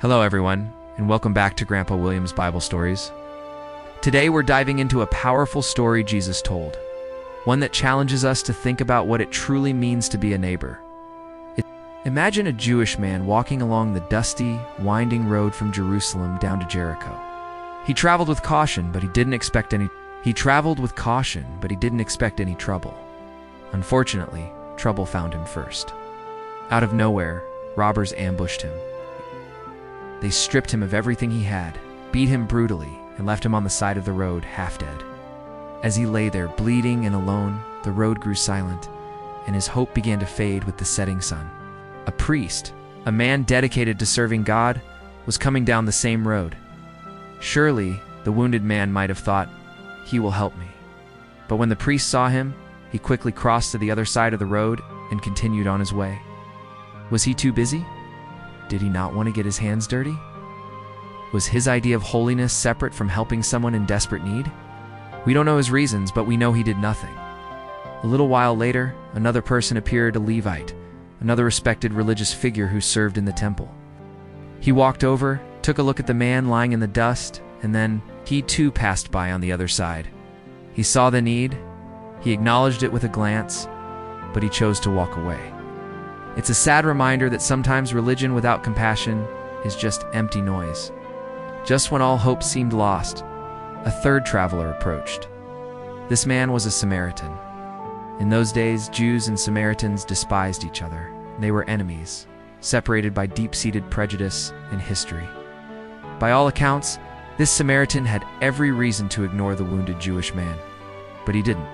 Hello everyone, and welcome back to Grandpa William's Bible Stories. Today we're diving into a powerful story Jesus told, one that challenges us to think about what it truly means to be a neighbor. Imagine a Jewish man walking along the dusty, winding road from Jerusalem down to Jericho. He traveled with caution, but he didn't expect any trouble. Unfortunately, trouble found him first. Out of nowhere, robbers ambushed him. They stripped him of everything he had, beat him brutally, and left him on the side of the road, half dead. As he lay there, bleeding and alone, the road grew silent, and his hope began to fade with the setting sun. A priest, a man dedicated to serving God, was coming down the same road. Surely, the wounded man might have thought, "He will help me." But when the priest saw him, he quickly crossed to the other side of the road and continued on his way. Was he too busy? Did he not want to get his hands dirty? Was his idea of holiness separate from helping someone in desperate need? We don't know his reasons, but we know he did nothing. A little while later, another person appeared, a Levite, another respected religious figure who served in the temple. He walked over, took a look at the man lying in the dust, and then he too passed by on the other side. He saw the need, he acknowledged it with a glance, but he chose to walk away. It's a sad reminder that sometimes religion without compassion is just empty noise. Just when all hope seemed lost, a third traveler approached. This man was a Samaritan. In those days, Jews and Samaritans despised each other. They were enemies, separated by deep-seated prejudice and history. By all accounts, this Samaritan had every reason to ignore the wounded Jewish man, but he didn't.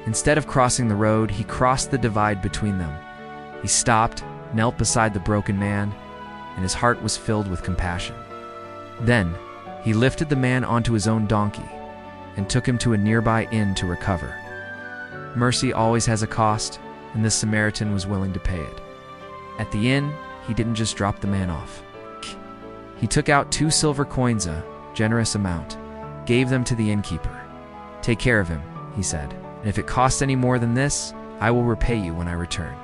Instead of crossing the road, he crossed the divide between them. He stopped, knelt beside the broken man, and his heart was filled with compassion. Then, he lifted the man onto his own donkey and took him to a nearby inn to recover. Mercy always has a cost, and this Samaritan was willing to pay it. At the inn, he didn't just drop the man off. He took out 2 silver coins, a generous amount, gave them to the innkeeper. "Take care of him," he said, "and if it costs any more than this, I will repay you when I return."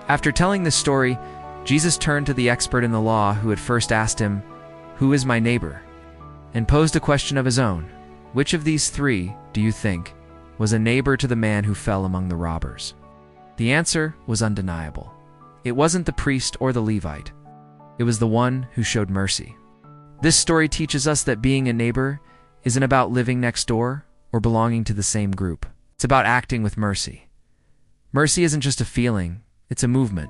After telling this story, Jesus turned to the expert in the law who had first asked him, "Who is my neighbor?" and posed a question of his own. Which of these 3, do you think, was a neighbor to the man who fell among the robbers? The answer was undeniable. It wasn't the priest or the Levite. It was the one who showed mercy. This story teaches us that being a neighbor isn't about living next door or belonging to the same group. It's about acting with mercy. Mercy isn't just a feeling, it's a movement.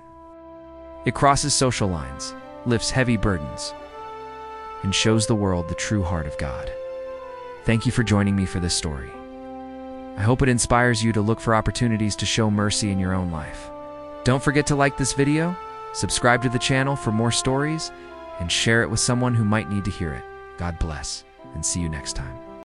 It crosses social lines, lifts heavy burdens, and shows the world the true heart of God. Thank you for joining me for this story. I hope it inspires you to look for opportunities to show mercy in your own life. Don't forget to like this video, subscribe to the channel for more stories, and share it with someone who might need to hear it. God bless, and see you next time.